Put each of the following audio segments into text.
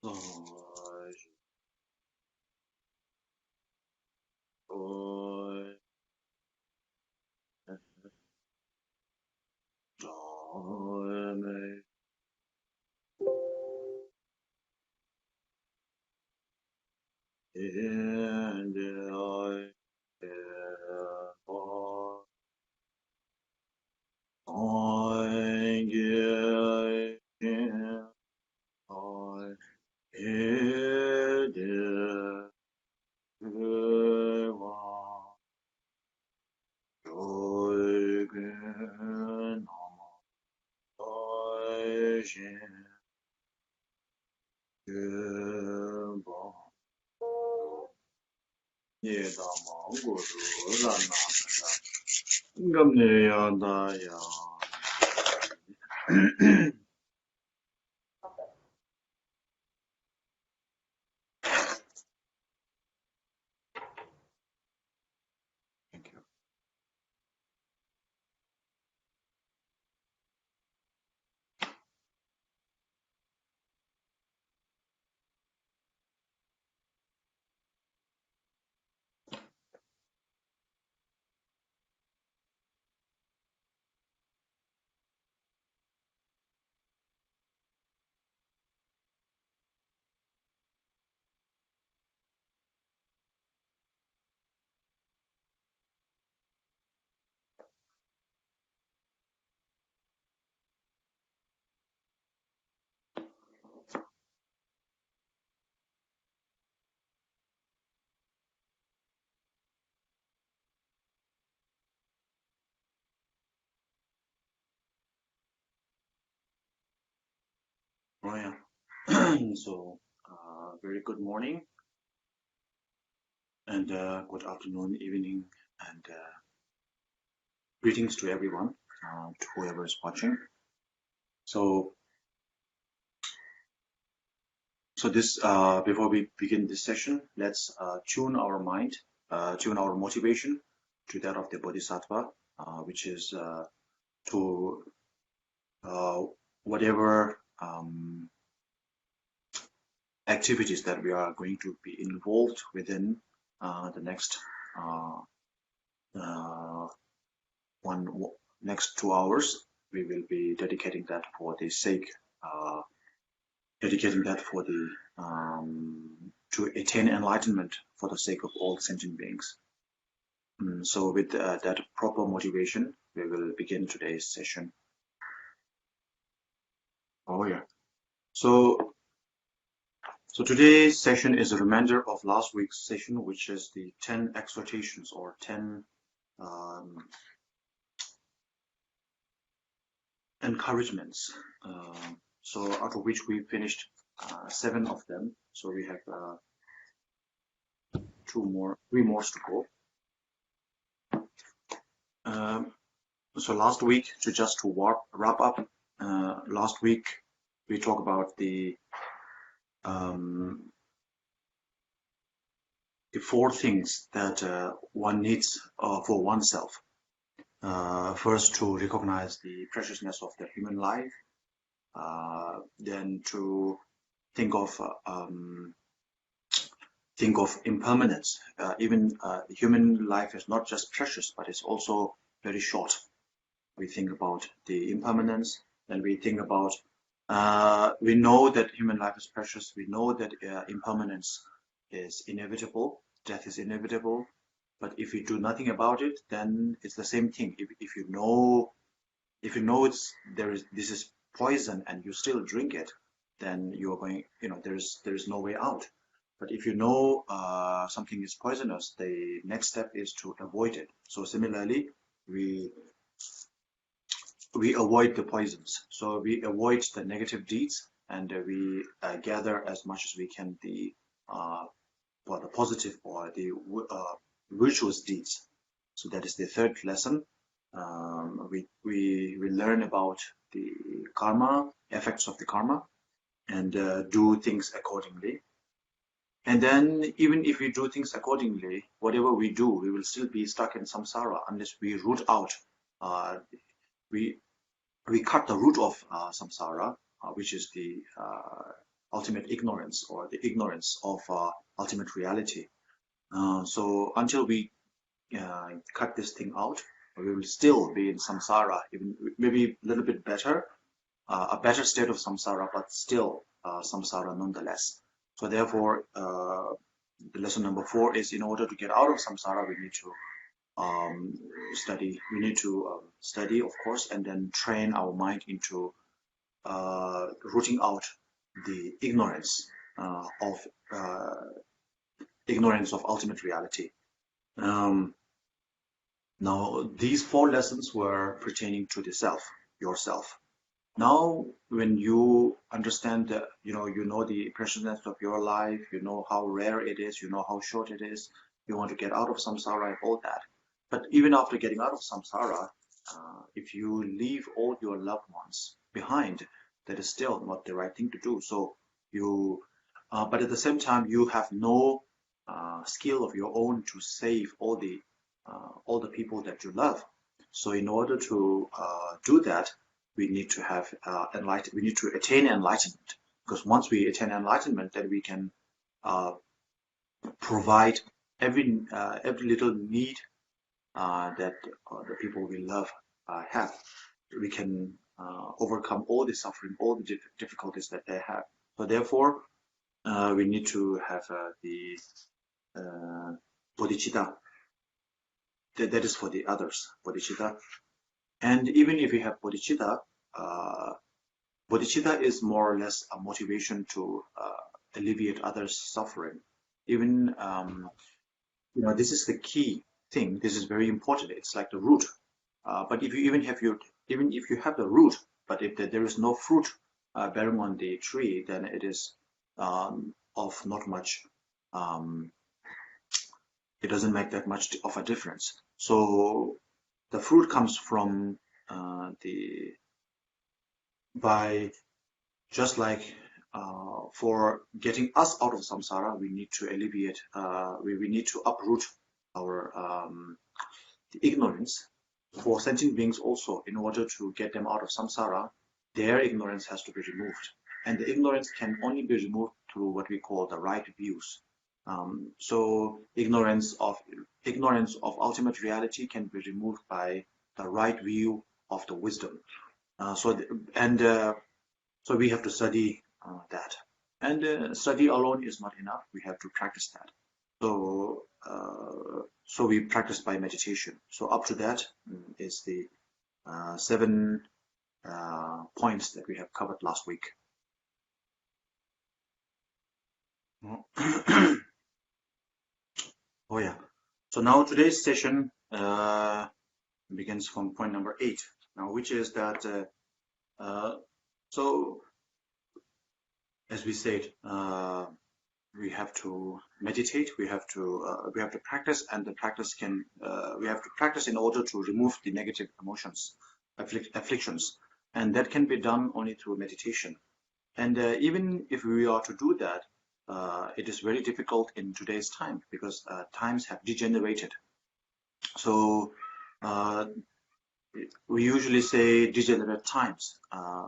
Thank you. Oh, yeah. So, very good morning and good afternoon, evening, and greetings to everyone, to whoever is watching. So this before we begin this session, let's tune our mind, tune our motivation to that of the Bodhisattva, which is to whatever activities that we are going to be involved within the next next 2 hours. We will be dedicating that for the sake, to attain enlightenment for the sake of all sentient beings. So with that proper motivation, we will begin today's session. Oh yeah. So today's session is a reminder of last week's session, which is the 10 exhortations or 10 encouragements. So out of which we finished 7 of them. So we have 3 more to go. So last week, to wrap up, last week we talked about the 4 things that one needs for oneself. First, to recognize the preciousness of the human life, then to think of impermanence. Even the human life is not just precious, but it's also very short. We think about the impermanence, then we think about we know that human life is precious. We know that impermanence is inevitable. Death is inevitable. But if you do nothing about it, then it's the same thing. If you know this is poison and you still drink it, then you are going, there is no way out. But if you know something is poisonous, the next step is to avoid it. So similarly, we avoid the poisons. So we avoid the negative deeds, and we gather as much as we can the positive or the virtuous deeds. So that is the 3rd lesson. We learn about the karma, effects of the karma, and do things accordingly. And then even if we do things accordingly, whatever we do, we will still be stuck in samsara unless we root out, we cut the root of samsara, which is the ultimate ignorance, or the ignorance of ultimate reality. So until we cut this thing out, we will still be in samsara, even maybe a little bit better, a better state of samsara, but still samsara nonetheless. So therefore, the lesson number 4 is, in order to get out of samsara, we need to study. We need to study, of course, and then train our mind into rooting out the ignorance of ultimate reality. Now, these 4 lessons were pertaining to the self, yourself. Now, when you understand that, you know the preciousness of your life, you know how rare it is, you know how short it is, you want to get out of samsara and all that. But even after getting out of samsara, if you leave all your loved ones behind, that is still not the right thing to do. So but at the same time, you have no skill of your own to save all the people that you love. So in order to do that, we need to have we need to attain enlightenment. Because once we attain enlightenment, then we can provide every little need that the people we love have. We can overcome all the suffering, all the difficulties that they have. So therefore, we need to have the bodhicitta. That is for the others, bodhicitta. And even if we have bodhicitta, bodhicitta is more or less a motivation to alleviate others' suffering. Even this is the key thing. This is very important. It's like the root. But if you even if you have the root, but if there is no fruit bearing on the tree, then it is of not much. It doesn't make that much of a difference. So the fruit comes from just like for getting us out of samsara, we need to alleviate, we need to uproot our the ignorance. For sentient beings also, in order to get them out of samsara, their ignorance has to be removed. And the ignorance can only be removed through what we call the right views. So ignorance of ultimate reality can be removed by the right view of the wisdom. So we have to study that. And study alone is not enough. We have to practice that. So we practice by meditation. So up to that is the 7 points that we have covered last week. Oh yeah. So now today's session begins from point number 8. Now, which is that so as we said, we have to meditate. We have to practice, and the practice can we have to practice in order to remove the negative emotions, afflictions, and that can be done only through meditation. And even if we are to do that, it is very difficult in today's time, because times have degenerated. So we usually say degenerate times,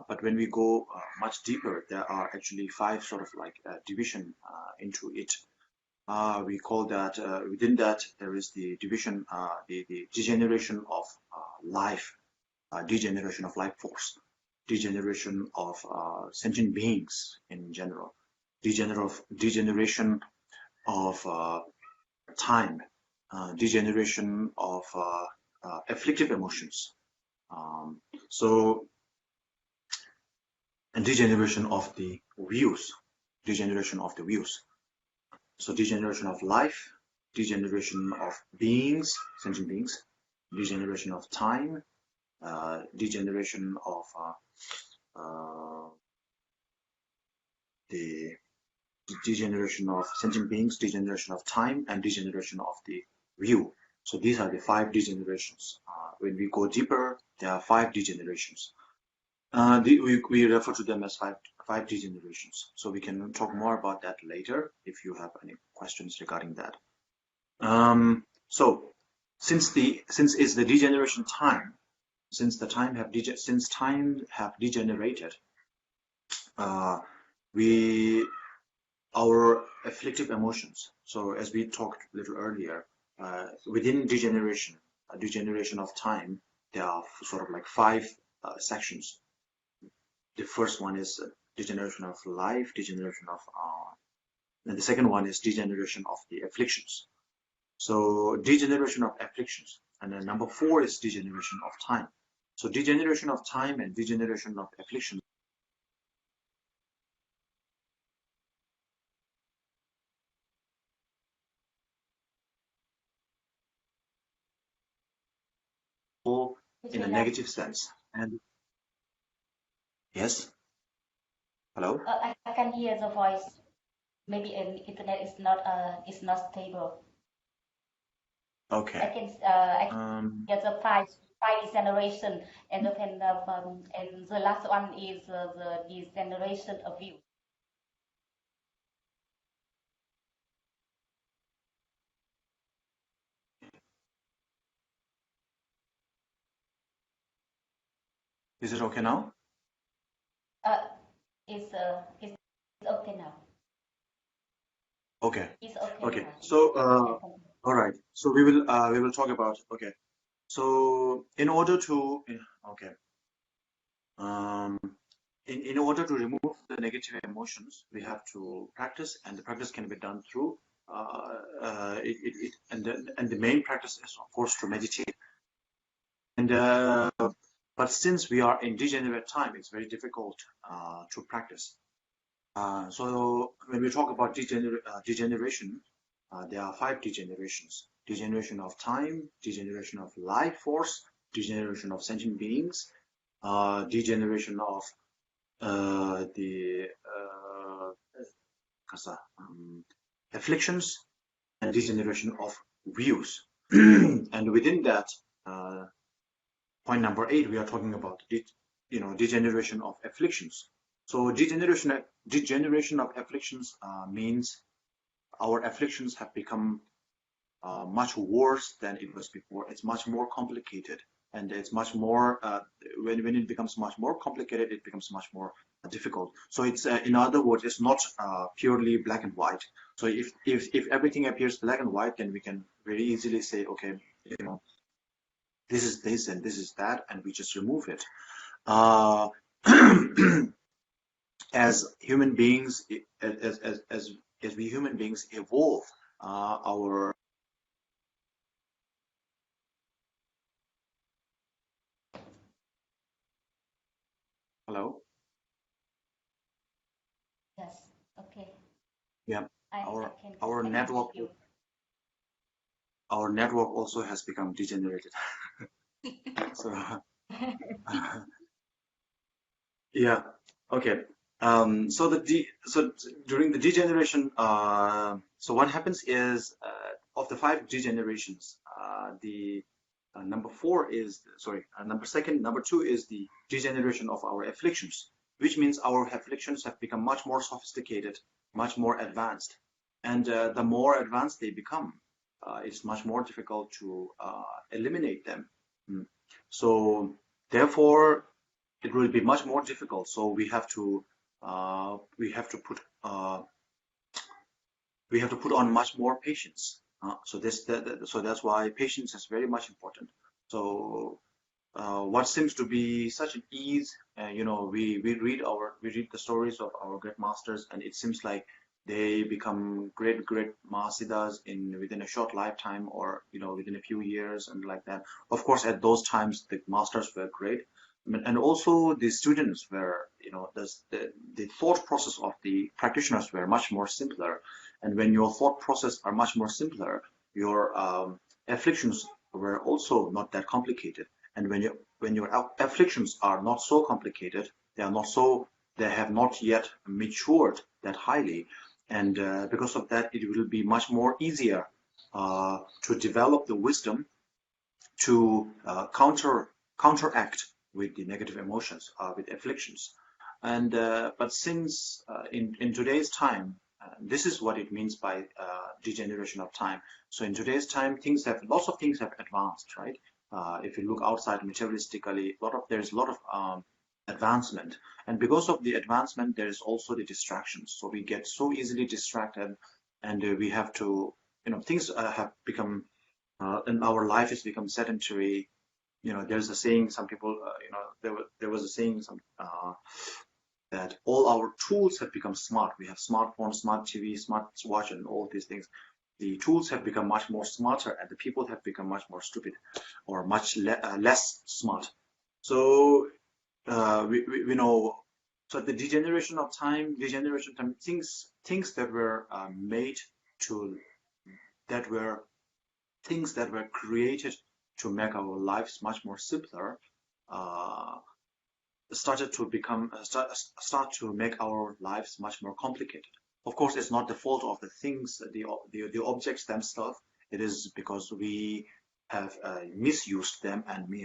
but when we go much deeper, there are actually 5 sort of like division into it. We call that within that there is the division, the degeneration of life, degeneration of life force, degeneration of sentient beings in general, degeneration of time, degeneration of afflictive emotions, and degeneration of the views, So degeneration of life, degeneration of beings, sentient beings, degeneration of time, degeneration of the degeneration of sentient beings, degeneration of time, and degeneration of the view. So these are the 5 degenerations. When we go deeper, there are 5 degenerations. We refer to them as five degenerations. So we can talk more about that later if you have any questions regarding that. So since it's the degeneration time, since time have degenerated, our afflictive emotions. So as we talked a little earlier, within degeneration of time, there are sort of like 5 sections. The first one is degeneration of life, degeneration of, and the second one is degeneration of the afflictions. So degeneration of afflictions, and then number 4 is degeneration of time. So degeneration of time and degeneration of afflictions. In a negative sense. And yes, hello. I can hear the voice. Maybe internet is not stable. Okay. I can get the five generation, and the last one is the degeneration of view. Is it okay now? It's okay now. Okay. It's okay. Okay. Now. So all right. So we will talk about, okay. So in order to in order to remove the negative emotions, we have to practice, and the practice can be done through and the main practice is of course to meditate. And but since we are in degenerate time, it's very difficult to practice. So when we talk about degeneration, there are 5 degenerations: degeneration of time, degeneration of life force, degeneration of sentient beings, degeneration of the afflictions, and degeneration of views. And within that, point number 8, we are talking about degeneration of afflictions. So degeneration of afflictions means our afflictions have become much worse than it was before. It's much more complicated, and it's much more when it becomes much more complicated, it becomes much more difficult. So it's in other words, it's not purely black and white. So if everything appears black and white, then we can very easily say, okay, this is this and this is that, and we just remove it. As human beings, as we human beings evolve, our hello. Yes. Okay. Yeah. Our network. You. Our network also has become degenerated. So yeah. Okay. So during the degeneration, so what happens is of the 5 degenerations, the number 2 is the degeneration of our afflictions, which means our afflictions have become much more sophisticated, much more advanced, and the more advanced they become, it's much more difficult to eliminate them. So therefore, it will be much more difficult. So we have to put on much more patience. So that's why patience is very much important. So what seems to be such an ease, we read the stories of our great masters, and it seems like they become great Mahasiddhas within a short lifetime, or within a few years and like that. Of course, at those times the masters were great, and also the students were, the thought process of the practitioners were much more simpler. And when your thought process are much more simpler, your afflictions were also not that complicated. And when your afflictions are not so complicated, they have not yet matured that highly, and because of that, it will be much more easier to develop the wisdom to counteract with the negative emotions, with afflictions. And but since in today's time, this is what it means by degeneration of time. So in today's time, lots of things have advanced, right? If you look outside materialistically, there's a lot of advancement. And because of the advancement, there is also the distractions. So we get so easily distracted, and we have to, things have become, and our life has become sedentary. There's a saying, some people, there was a saying, that all our tools have become smart. We have smartphones, smart TV, smart watch, and all these things. The tools have become much more smarter, and the people have become much more stupid, or much less smart. So we know. So the degeneration of time, things that were made to, that were things that were created to make our lives much more simpler, started to become start to make our lives much more complicated. Of course, it's not the fault of the things, the objects themselves. It is because we have misused them, and we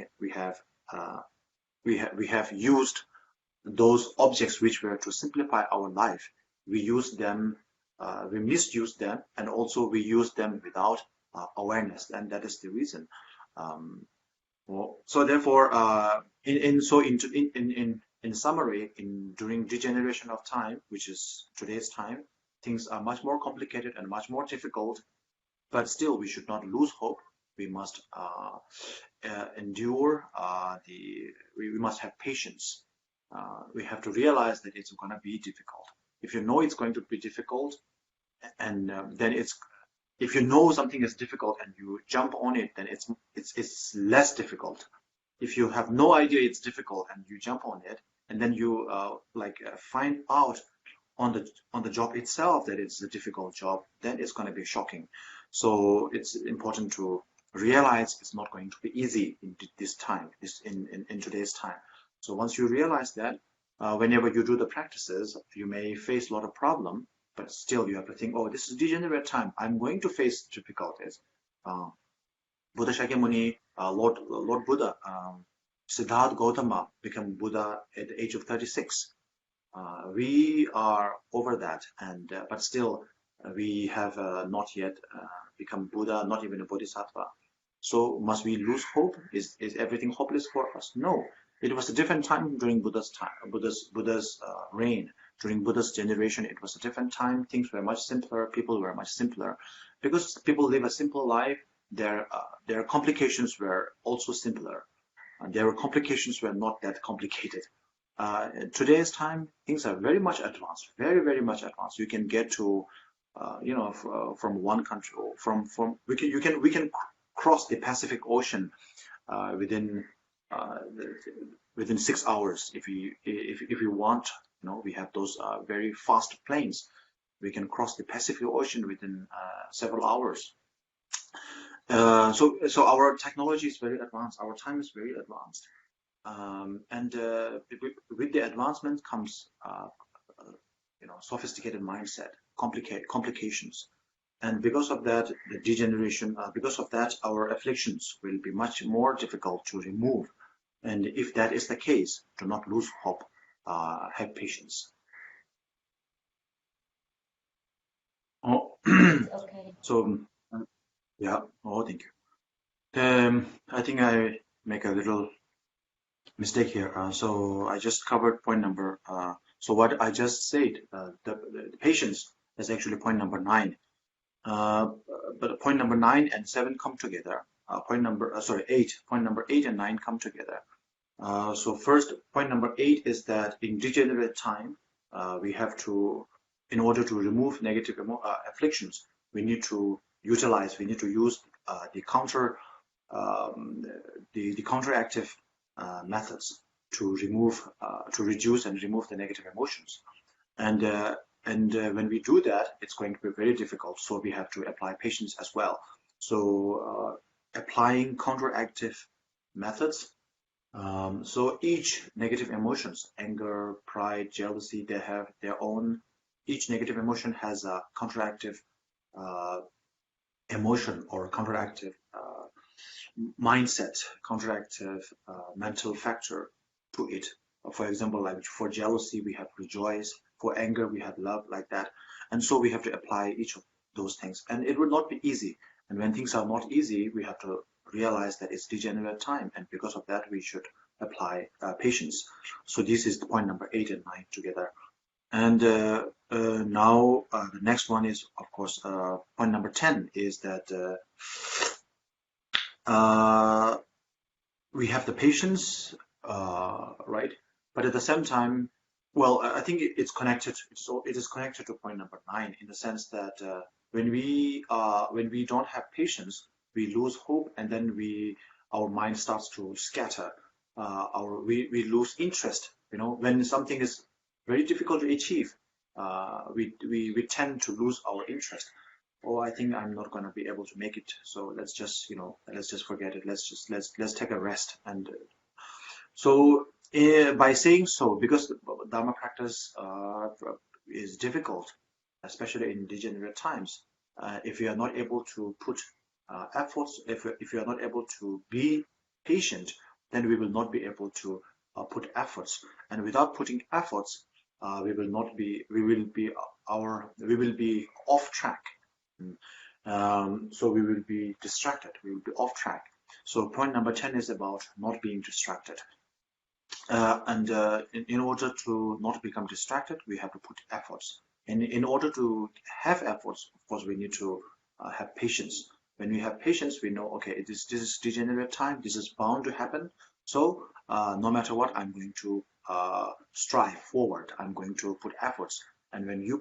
have used those objects which were to simplify our life. We use them, we misuse them, and also we use them without awareness, and that is the reason. So therefore, in summary, during degeneration of time, which is today's time, things are much more complicated and much more difficult. But still, we should not lose hope. We must endure. We must have patience. We have to realize that it's going to be difficult. If you know it's going to be difficult, and then if you know something is difficult and you jump on it, then it's less difficult. If you have no idea it's difficult and you jump on it, and then you find out on the job itself that it's a difficult job, then it's going to be shocking. So it's important to realize it's not going to be easy in this time, in today's time. So once you realize that, whenever you do the practices, you may face a lot of problem, but still you have to think, oh, this is degenerate time. I'm going to face difficulties. Buddha Shakyamuni, Lord Buddha, Siddhartha Gautama became Buddha at the age of 36. We are over that, and but still we have not yet become Buddha, not even a Bodhisattva. So must we lose hope? Is everything hopeless for us? No. It was a different time during Buddha's time, Buddha's reign. During Buddha's generation, it was a different time. Things were much simpler. People were much simpler. Because people live a simple life, their complications were also simpler. Their complications were not that complicated. Today's time, things are very much advanced, very, very much advanced. You can get to, from one country, we can cross the Pacific Ocean within 6 hours if you want. We have those very fast planes. We can cross the Pacific Ocean within several hours. So our technology is very advanced. Our time is very advanced. And with the advancement comes, sophisticated mindset, complications. And because of that, the degeneration, because of that, our afflictions will be much more difficult to remove. And if that is the case, do not lose hope, have patience. Oh, Okay. so, yeah, thank you. I think I make a little mistake here. So I just covered point number, so what I just said, the patience is actually point number 9. But point number 9 and 7 come together. Point number 8 and 9 come together. So first, point number 8 is that in degenerate time, we have to, in order to remove negative afflictions, we need to use the counteractive methods to reduce and remove the negative emotions. And when we do that, it's going to be very difficult. So we have to apply patience as well. So applying counteractive methods. So each negative emotions, anger, pride, jealousy, they have their own. Each negative emotion has a counteractive emotion or counteractive mindset, counteractive mental factor to it. For example, like for jealousy, we have rejoice. For anger, we have love, like that. And so we have to apply each of those things. And it will not be easy. And when things are not easy, we have to realize that it's degenerate time. And because of that, we should apply patience. So this is the point number 8 and 9 together. And now the next one is, of course, point number 10 is that we have the patience, right? But at the same time, well, I think it's connected. It is connected to point number 9 in the sense that when we don't have patience, we lose hope, and then our mind starts to scatter. We lose interest. You know, when something is very difficult to achieve, we tend to lose our interest. Oh, I think I'm not going to be able to make it, so let's just forget it. Let's take a rest. And so by saying so, because Dharma practice is difficult, especially in degenerate times, if you are not able to put efforts, if you are not able to be patient, then we will not be able to put efforts. And without putting efforts, we will be off track. So we will be distracted. We will be off track. So point number 10 is about not being distracted. And in order to not become distracted, we have to put efforts. And in order to have efforts, of course, we need to have patience. When we have patience, we know, okay, this is degenerate time. This is bound to happen. So no matter what, I'm going to strive forward. I'm going to put efforts. And when we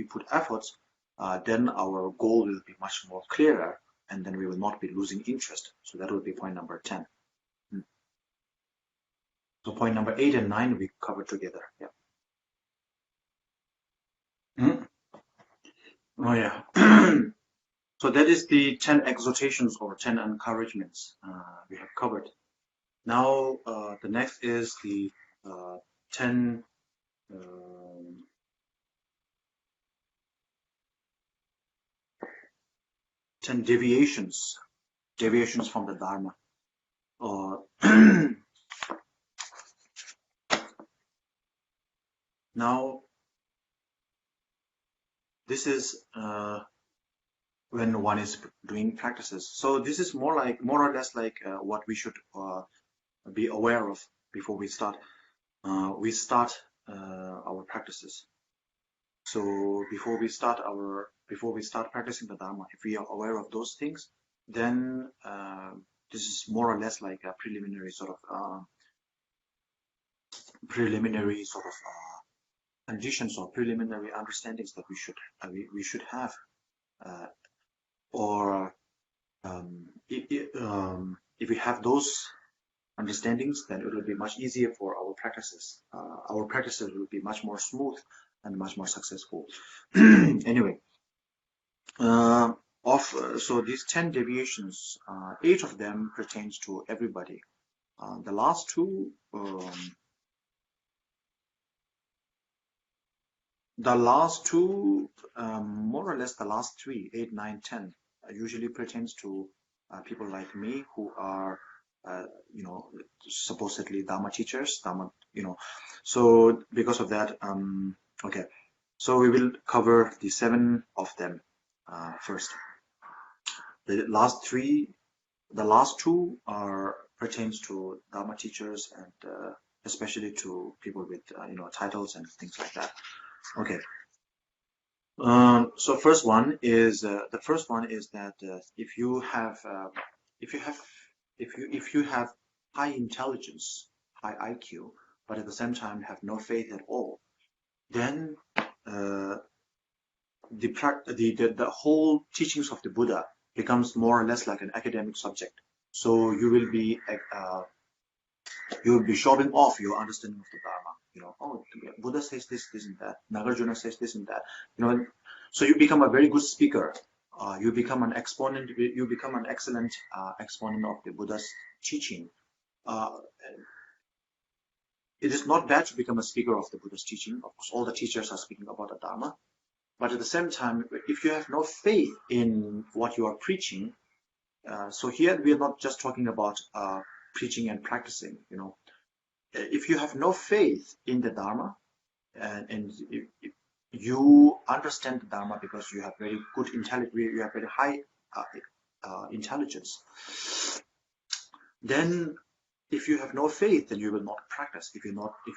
put efforts, then our goal will be much more clearer, and then we will not be losing interest. So that will be point number 10. So point number 8 and 9 we covered together. Yeah. Oh yeah. So that is the 10 exhortations or 10 encouragements we have covered. Now the next is the 10 deviations from the Dharma. Now, this is when one is doing practices. So this is more or less like what we should be aware of before we start. Our practices. So before we start practicing the Dharma, if we are aware of those things, then this is more or less like a preliminary sort of conditions or preliminary understandings that we should have, if we have those understandings, then it will be much easier for our practices. Our practices will be much more smooth and much more successful. Anyway, so these 10 deviations, 8 of them pertains to everybody. The last two, more or less the last 3, 8, 9, 10, usually pertains to people like me who are, supposedly Dharma teachers, So because of that, okay. So we will cover the 7 of them first. The last 2 pertains to Dharma teachers and especially to people with titles and things like that. Okay. So first one is that if you have high intelligence, high IQ, but at the same time have no faith at all, then the whole teachings of the Buddha becomes more or less like an academic subject. So you will be showing off your understanding of the Dharma. Oh, Buddha says this, this and that. Nagarjuna says this and that. So you become a very good speaker. You become an exponent. You become an excellent exponent of the Buddha's teaching. It is not bad to become a speaker of the Buddha's teaching. Of course, all the teachers are speaking about the Dharma. But at the same time, if you have no faith in what you are preaching, so here we are not just talking about preaching and practicing. If you have no faith in the Dharma, and you understand the Dharma because you have very good intelligence, you have very high intelligence, then if you have no faith, then you will not practice. If you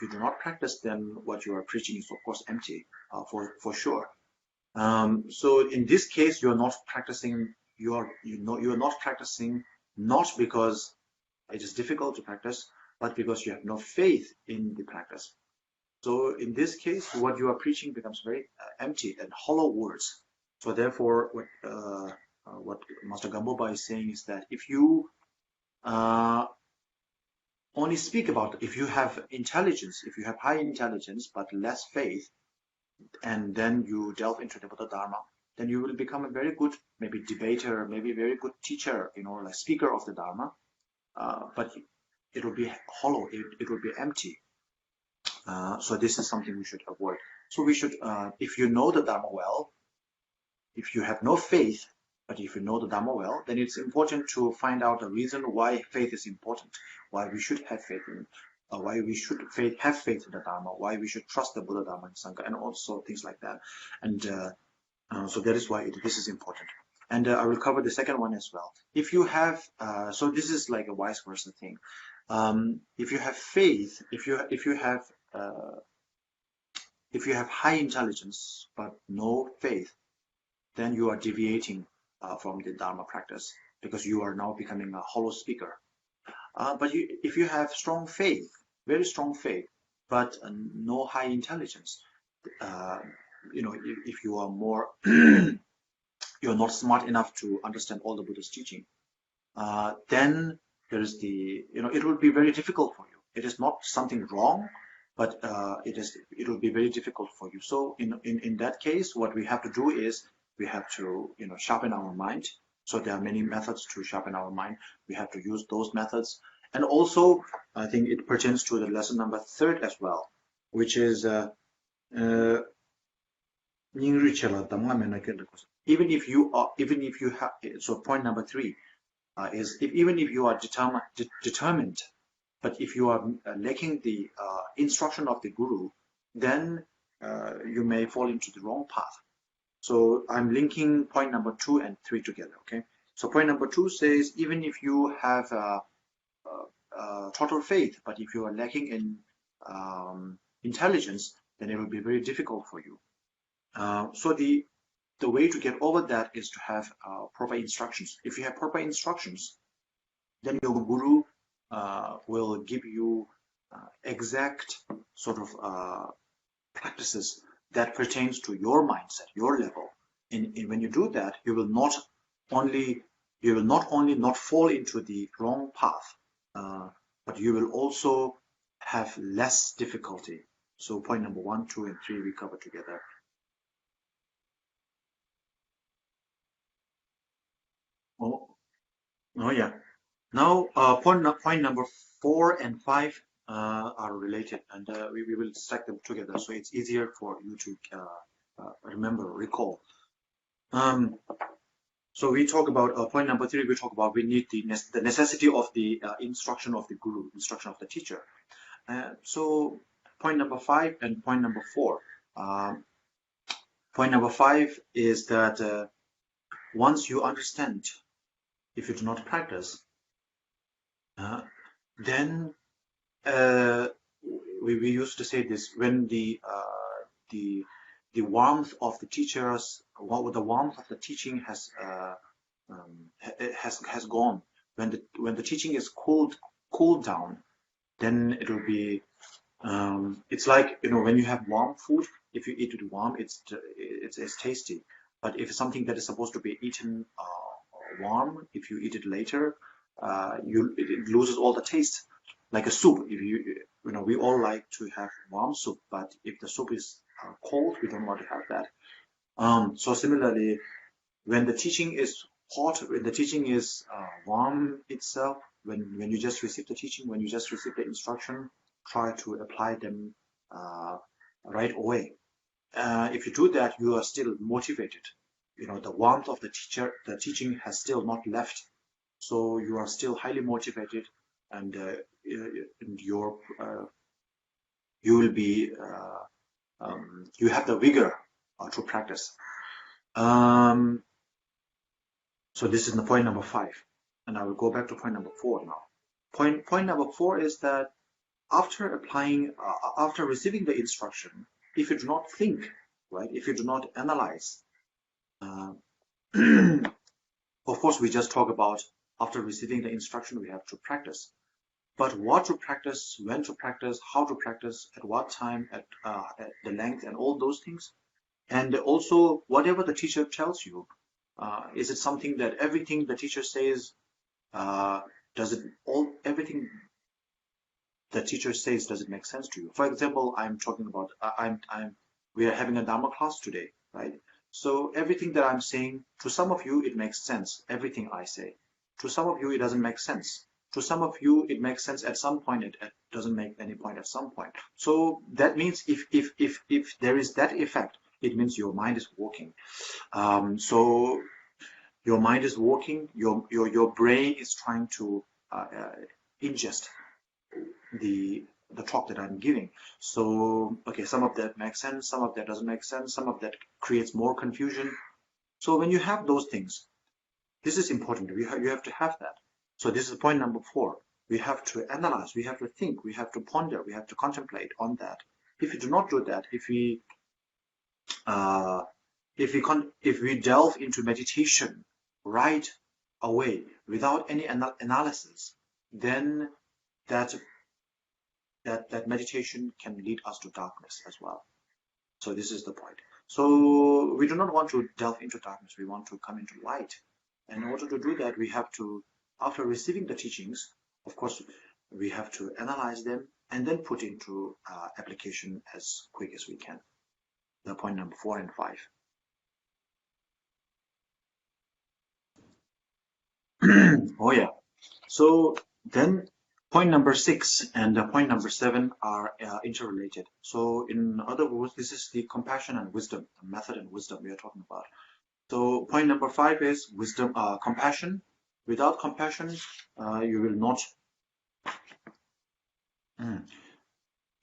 do not practice, then what you are preaching is of course empty, for sure. So in this case, you are not practicing. You are not practicing not because it is difficult to practice, but because you have no faith in the practice. So in this case, what you are preaching becomes very empty and hollow words. So therefore, what Master Gampopa is saying is that if you only speak about, if you have intelligence, if you have high intelligence but less faith, and then you delve into the Buddha Dharma, then you will become a very good, maybe debater, maybe a very good teacher, like speaker of the Dharma, but it will be hollow, it will be empty. So this is something we should avoid. So we should, if you know the Dharma well, if you have no faith, but if you know the Dharma well, then it's important to find out the reason why faith is important, why we should have faith in, why we should have faith in the Dharma, why we should trust the Buddha, Dharma, and Sangha, and also things like that. And so that is why this is important. And I will cover the second one as well. If you have, so this is like a vice versa thing. If you have faith, if you have high intelligence but no faith, then you are deviating from the Dharma practice, because you are now becoming a hollow speaker. But if you have strong faith, very strong faith, but no high intelligence, if you are more, you're not smart enough to understand all the Buddha's teaching, then there is it will be very difficult for you. It is not something wrong, but it will be very difficult for you. So in that case, what we have to do is we have to sharpen our mind. So there are many methods to sharpen our mind. We have to use those methods. And also, I think it pertains to the lesson number 3 as well, which is even if you have, so point number 3 is even if you are determined, but if you are lacking the instruction of the Guru, then you may fall into the wrong path. So I'm linking point number 2 and 3 together. Okay. So point number 2 says even if you have total faith, but if you are lacking in intelligence, then it will be very difficult for you. So the way to get over that is to have proper instructions. If you have proper instructions, then your Guru will give you exact sort of practices that pertains to your mindset, your level. And when you do that, you will not only not fall into the wrong path, but you will also have less difficulty. So point number 1, 2, and 3 we cover together. Oh yeah. Now point number 4 and 5 are related, and we will stack them together, so it's easier for you to recall. So we talk about point number 3. We talk about we need the necessity of the instruction of the Guru, instruction of the teacher. So point number 5 and point number 4. Point number 5 is that once you understand, if you do not practice, then we used to say this, when the warmth of the teachers, the warmth of the teaching has gone. When the teaching is cooled down, then it will be. It's like when you have warm food. If you eat it warm, it's tasty. But if something that is supposed to be eaten warm, if you eat it later, it loses all the taste. Like a soup, if we all like to have warm soup, but if the soup is cold, we don't want to have that. So similarly, when the teaching is hot, when the teaching is warm itself, when you just receive the teaching, when you just receive the instruction, try to apply them right away. If you do that, you are still motivated. The warmth of the teaching has still not left, so you are still highly motivated, and you will be you have the vigor to practice. So this is the point number 5, and I will go back to point number 4 now. Point number 4 is that after applying, after receiving the instruction, if you do not think, right, if you do not analyze, of course, we just talk about after receiving the instruction, we have to practice. But what to practice, when to practice, how to practice, at what time, at the length, and all those things. And also, whatever the teacher tells you, is it something that everything the teacher says, everything the teacher says, does it make sense to you? For example, I'm talking about, we are having a Dharma class today, right? So everything that I'm saying, to some of you, it makes sense, everything I say. To some of you, it doesn't make sense. To some of you, it makes sense at some point, it doesn't make any point at some point. So that means if there is that effect, it means your mind is working. So your mind is working, your brain is trying to ingest the talk that I'm giving. So, okay, some of that makes sense, some of that doesn't make sense, some of that creates more confusion. So when you have those things, this is important. You have to have that. So this is point number 4. We have to analyze, we have to think, we have to ponder, we have to contemplate on that. If we do not do that, if we delve into meditation right away without any analysis, then that meditation can lead us to darkness as well. So this is the point. So we do not want to delve into darkness. We want to come into light. And in order to do that, we have to, after receiving the teachings, of course, we have to analyze them and then put into application as quick as we can. The point number 4 and 5. Oh yeah. So then point number 6 and point number 7 are interrelated. So in other words, this is the compassion and wisdom, the method and wisdom we are talking about. So point number 5 is wisdom, compassion. Without compassion, you will not.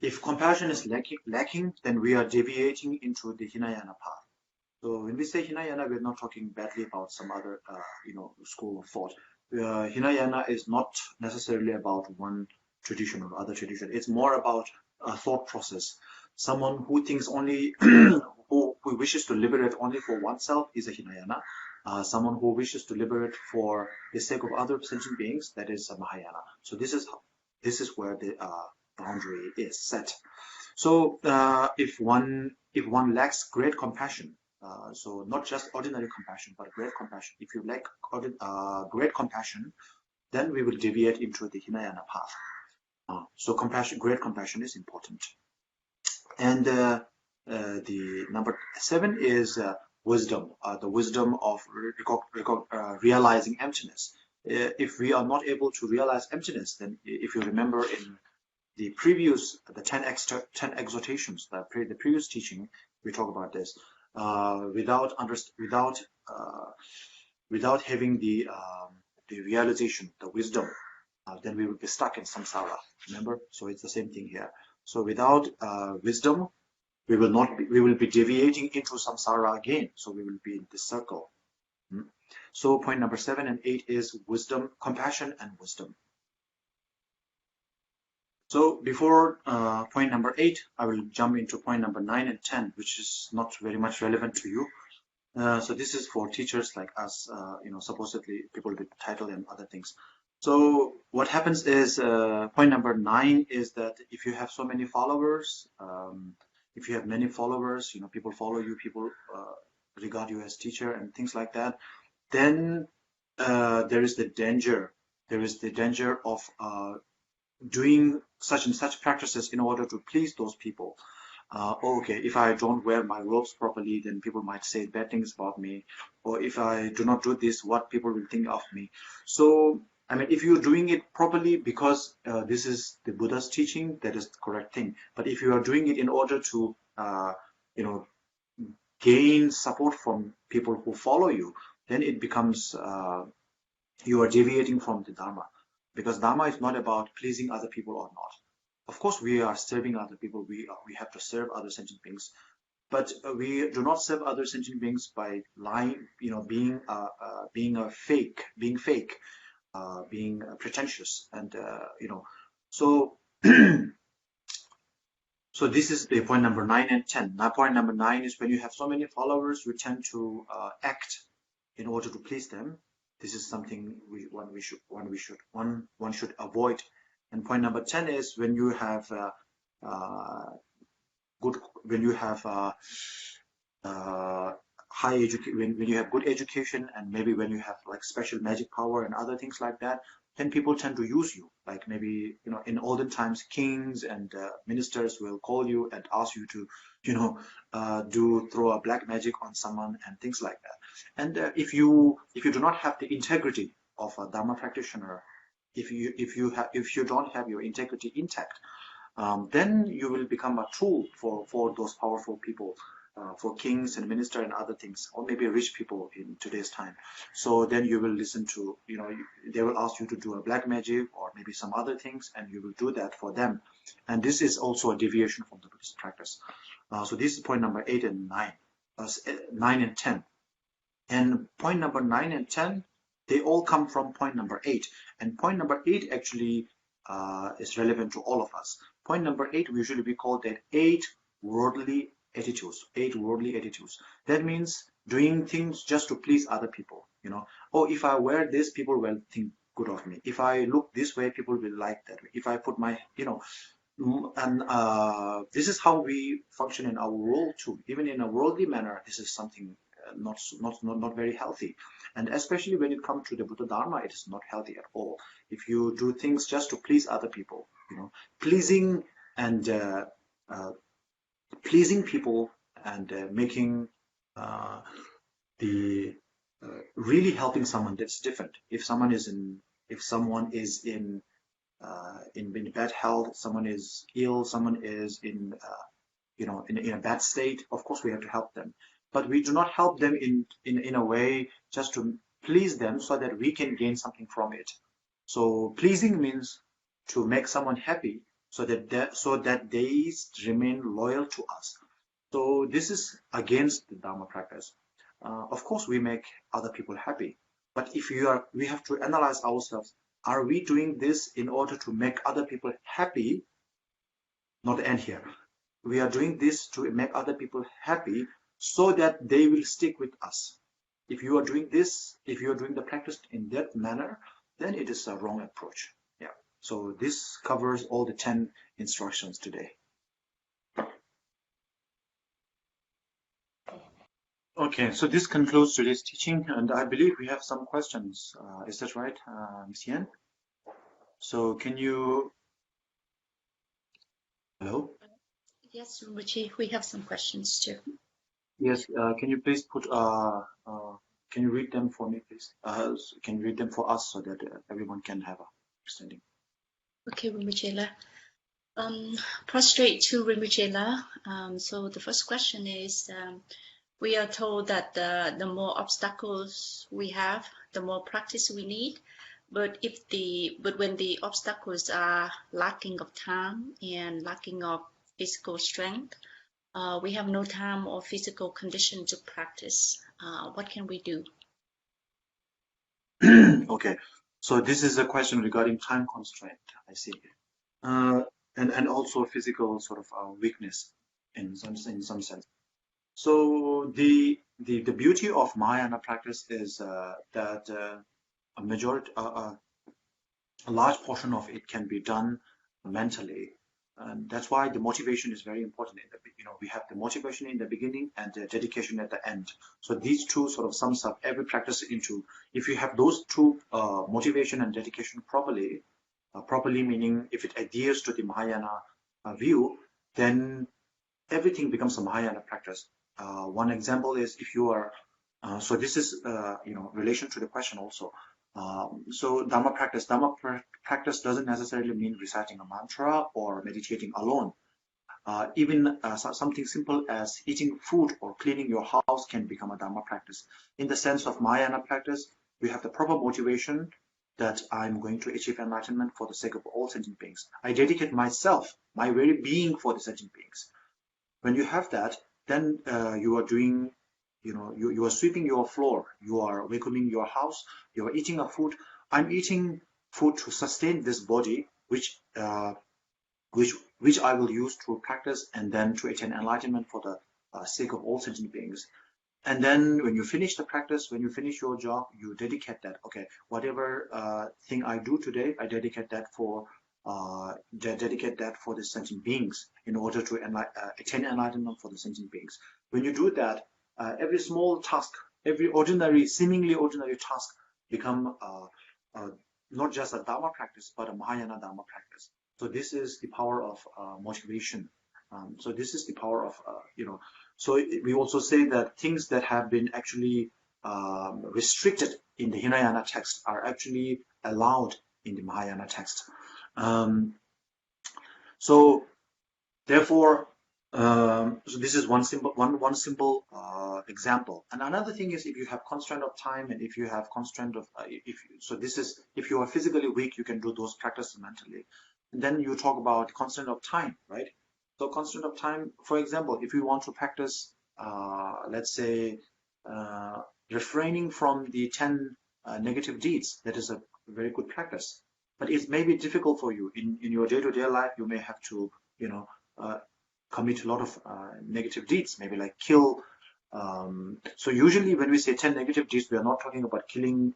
If compassion is lacking, then we are deviating into the Hinayana path. So when we say Hinayana, we're not talking badly about some other, school of thought. Hinayana is not necessarily about one tradition or other tradition. It's more about a thought process. Someone who thinks only, who wishes to liberate only for oneself is a Hinayana. Someone who wishes to liberate for the sake of other sentient beings, that is a Mahayana. So this is where the boundary is set. So if one lacks great compassion, so not just ordinary compassion, but great compassion. If you lack great compassion, then we will deviate into the Hinayana path. So great compassion is important. And the number 7 is wisdom, the wisdom of realizing emptiness. If we are not able to realize emptiness, then if you remember in the previous, the 10 exhortations, the previous teaching, we talk about this. Without having the realization, the wisdom, then we will be stuck in samsara. Remember? So it's the same thing here. So without wisdom, we will be deviating into samsara again. So we will be in this circle. So point number 7 and 8 is wisdom, compassion, and wisdom. So before point number 8, I will jump into point number 9 and 10, which is not very much relevant to you. So this is for teachers like us, supposedly people with title and other things. So what happens is, point number 9 is that if you have so many followers, if you have many followers, people follow you, people regard you as teacher and things like that, then there is the danger. There is the danger of doing such and such practices in order to please those people. Okay, if I don't wear my robes properly, then people might say bad things about me. Or if I do not do this, what people will think of me. So, I mean, if you're doing it properly because this is the Buddha's teaching, that is the correct thing. But if you are doing it in order to, gain support from people who follow you, then it becomes, you are deviating from the Dharma. Because Dharma is not about pleasing other people or not. Of course, we are serving other people. We have to serve other sentient beings, but we do not serve other sentient beings by lying, being fake, being pretentious, and so so this is the point number 9 and 10. Now point number 9 is when you have so many followers, you tend to act in order to please them. This is something one should avoid. And point number 10 is when you have high education, when you have good education, and maybe when you have like special magic power and other things like that, then people tend to use you. Like maybe, in olden times, kings and ministers will call you and ask you to, throw a black magic on someone and things like that. And if you do not have the integrity of a Dharma practitioner, if you don't have your integrity intact, then you will become a tool for those powerful people, for kings and ministers and other things, or maybe rich people in today's time. So then you will listen to, they will ask you to do a black magic or maybe some other things, and you will do that for them. And this is also a deviation from the Buddhist practice. So this is point number 8 and 9, 9 and 10. And point number 9 and 10, they all come from point number 8. And point number 8 actually is relevant to all of us. Point number 8, usually we call that 8 worldly attitudes. 8 worldly attitudes. That means doing things just to please other people. Oh, if I wear this, people will think good of me. If I look this way, people will like that way. If I put my, and this is how we function in our world too. Even in a worldly manner, this is something not very healthy. And especially when it comes to the Buddha Dharma, it is not healthy at all. If you do things just to please other people, pleasing people and making really helping someone, that's different. If someone is in bad health, someone is ill, someone is in a bad state, of course we have to help them. But we do not help them in a way just to please them so that we can gain something from it. So pleasing means to make someone happy so that they remain loyal to us. So this is against the Dharma practice. Of course, we make other people happy, but we have to analyze ourselves. Are we doing this in order to make other people happy? Not the end here. We are doing this to make other people happy so that they will stick with us. If you are doing this, if you are doing the practice in that manner, then it is a wrong approach. Yeah. So this covers all the 10 instructions today. Okay, so this concludes today's teaching, and I believe we have some questions. Is that right, Ms. Yen? So can you... Hello? Yes, Rinpoche, we have some questions too. Yes, can you please put, can you read them for me, please? Can you read them for us so that everyone can have a understanding? Okay, Rinpoche. Prostrate to Rinpoche. So the first question is, we are told that the more obstacles we have, the more practice we need. But when the obstacles are lacking of time and lacking of physical strength, we have no time or physical condition to practice. What can we do? Okay, so this is a question regarding time constraint. I see, and also physical sort of weakness in some sense. So the beauty of Mahayana practice is that a large portion of it can be done mentally. And that's why the motivation is very important. We have the motivation in the beginning and the dedication at the end. So these two sort of sums up every practice into. If you have those two, motivation and dedication properly meaning if it adheres to the Mahayana view, then everything becomes a Mahayana practice. One example is if you are. So this is relation to the question also. So Dharma practice doesn't necessarily mean reciting a mantra or meditating alone. Even something simple as eating food or cleaning your house can become a Dharma practice. In the sense of Mahayana practice, we have the proper motivation that I'm going to achieve enlightenment for the sake of all sentient beings. I dedicate myself, my very being, for the sentient beings. When you have that, then you are doing, you are sweeping your floor, you are vacuuming your house, you are eating a food. I'm eating food to sustain this body, which I will use to practice and then to attain enlightenment for the sake of all sentient beings. And then when you finish the practice, when you finish your job, you dedicate that. Okay, whatever thing I do today, I dedicate that for the sentient beings in order to attain enlightenment for the sentient beings. When you do that, every small task, every seemingly ordinary task become not just a Dharma practice, but a Mahayana Dharma practice. So this is the power of motivation. So this is the power of, so we also say that things that have been actually restricted in the Hinayana text are actually allowed in the Mahayana text. So therefore, so this is one simple example. And another thing is, if you have constraint of time and if you have constraint of if you are physically weak, you can do those practices mentally. And then you talk about constraint of time, right? So constraint of time, for example, if you want to practice, let's say, refraining from the 10 negative deeds, that is a very good practice. But it may be difficult for you in your day-to-day life. You may have to, commit a lot of negative deeds, maybe like kill. So usually when we say 10 negative deeds, we are not talking about killing.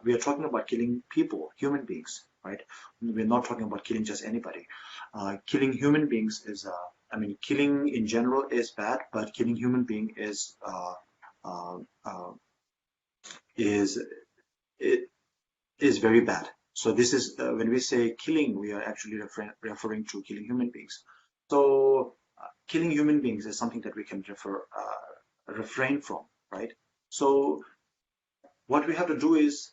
We are talking about killing people, human beings, right? We're not talking about killing just anybody. Killing human beings is, killing in general is bad, but killing human being is very bad. So this is when we say killing, we are actually referring to killing human beings. So killing human beings is something that we can refrain from, right? So what we have to do is,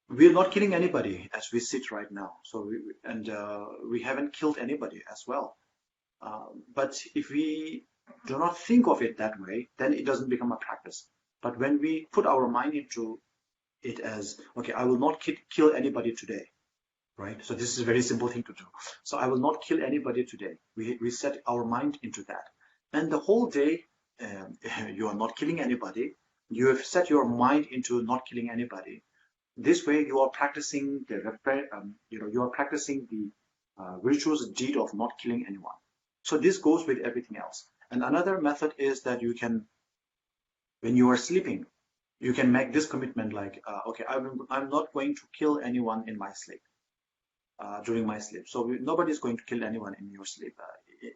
we're not killing anybody as we sit right now. So we haven't killed anybody as well. But if we do not think of it that way, then it doesn't become a practice. But when we put our mind into it as, okay, I will not kill anybody today, right? So this is a very simple thing to do. So I will not kill anybody today. We set our mind into that. And the whole day, you are not killing anybody. You have set your mind into not killing anybody. This way, you are practicing the virtuous deed of not killing anyone. So this goes with everything else. And another method is that you can, when you are sleeping, you can make this commitment like, okay, I'm not going to kill anyone in my sleep, during my sleep. So nobody is going to kill anyone in your sleep.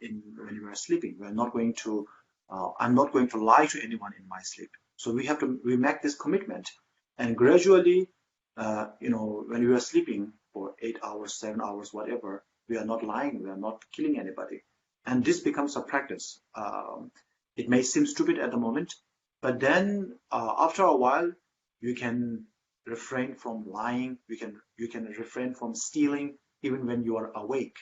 When you are sleeping, I'm not going to lie to anyone in my sleep. So we make this commitment, and gradually, when we are sleeping for 8 hours, 7 hours, whatever, we are not lying, we are not killing anybody. And this becomes a practice. It may seem stupid at the moment, but then after a while, you can refrain from lying, you can refrain from stealing even when you are awake.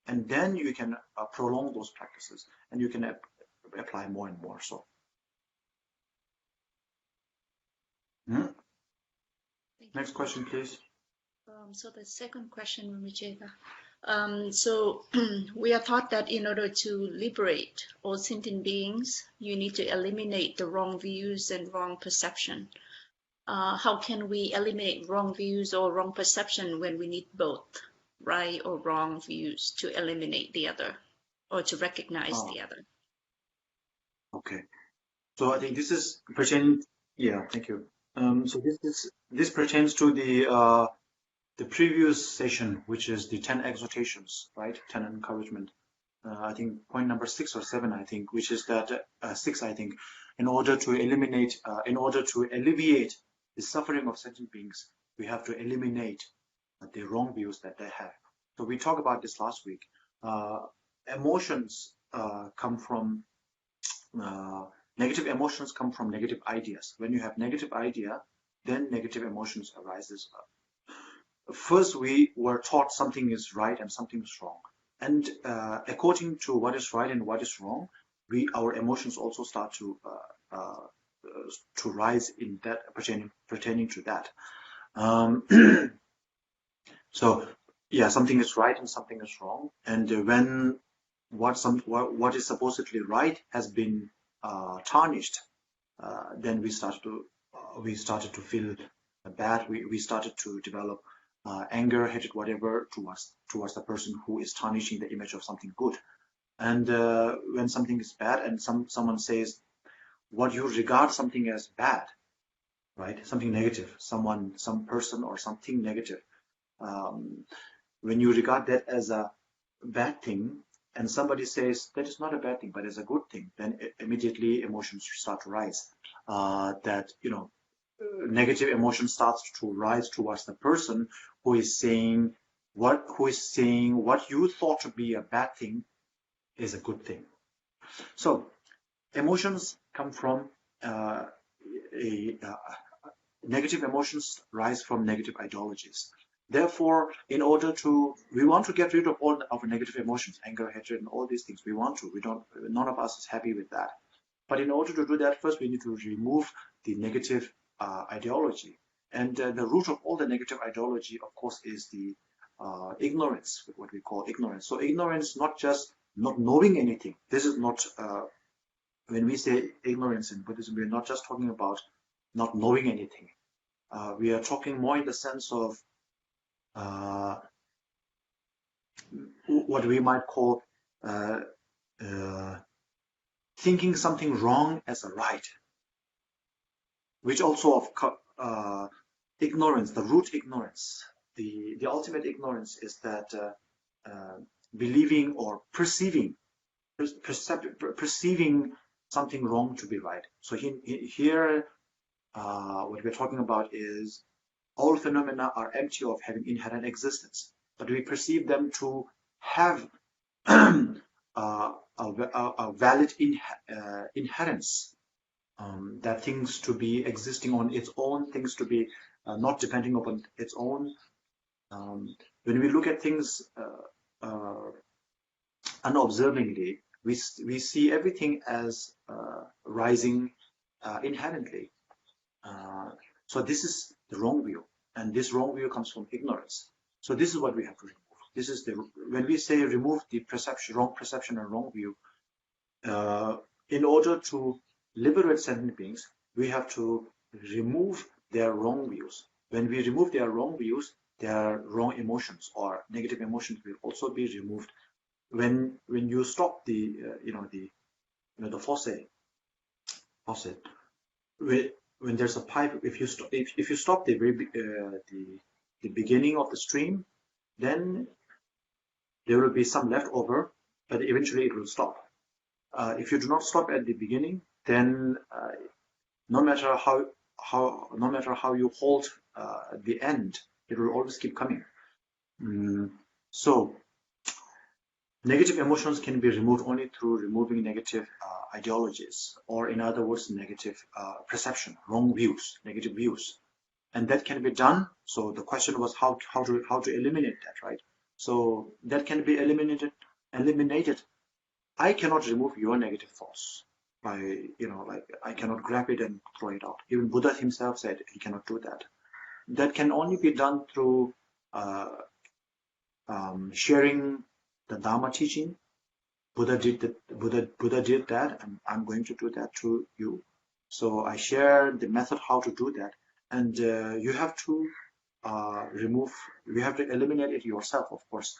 And then you can prolong those practices, and you can apply more and more. So. Next question, please. So the second question, Rinpoche. So we are taught that in order to liberate all sentient beings, you need to eliminate the wrong views and wrong perception. How can we eliminate wrong views or wrong perception when we need both right or wrong views to eliminate the other, or to recognize the other? Okay. So I think this is pertaining. Yeah, thank you. So this pertains to the previous session, which is the 10 exhortations, right? 10 encouragement. I think point number 6 or 7, I think, which is that 6, I think, in order to alleviate the suffering of sentient beings, we have to eliminate the wrong views that they have. So we talked about this last week. Emotions come from negative emotions come from negative ideas. When you have negative idea, then negative emotions arises. First, we were taught something is right and something is wrong. And according to what is right and what is wrong, our emotions also start to rise in that pertaining to that. So yeah, something is right and something is wrong. And when what is supposedly right has been tarnished, then we started to feel bad, we started to develop anger, hatred, whatever towards the person who is tarnishing the image of something good. And when something is bad and someone says what you regard something as bad, right? Something negative, some person or something negative. When you regard that as a bad thing, and somebody says that is not a bad thing, but it's a good thing, then immediately emotions start to rise. Negative emotion starts to rise towards the person who is saying what you thought to be a bad thing is a good thing. So emotions come from negative emotions rise from negative ideologies. Therefore, we want to get rid of all of negative emotions, anger, hatred, and all these things. None of us is happy with that. But in order to do that, first we need to remove the negative ideology. And the root of all the negative ideology, of course, is the ignorance, what we call ignorance. So ignorance, not just not knowing anything. This is not, when we say ignorance in Buddhism, we're not just talking about not knowing anything. We are talking more in the sense of what we might call thinking something wrong as a right, which also of ignorance, the root ignorance. The ultimate ignorance is that believing or perceiving something wrong to be right. So here what we're talking about is all phenomena are empty of having inherent existence, but we perceive them to have a valid inherence, that things to be existing on its own, things to be not depending upon its own. When we look at things unobservingly, we see everything as rising inherently. So this is the wrong view, and this wrong view comes from ignorance. So this is what we have to remove. This is when we say remove the wrong perception and wrong view, in order to liberate sentient beings, we have to remove their wrong views. When we remove their wrong views, their wrong emotions or negative emotions will also be removed. When you stop the faucet, when there's a pipe, if you stop the beginning of the stream, then there will be some left over, but eventually it will stop. If you do not stop at the beginning, then no matter how you hold the end, it will always keep coming. So negative emotions can be removed only through removing negative ideologies, or in other words, negative perception, wrong views, negative views, and that can be done. So the question was how to eliminate that, right? So that can be eliminated. I cannot remove your negative thoughts by I cannot grab it and throw it out. Even Buddha himself said he cannot do that. That can only be done through sharing the Dharma teaching. Buddha did that, and I'm going to do that to you. So I share the method how to do that, and you have to eliminate it yourself, of course.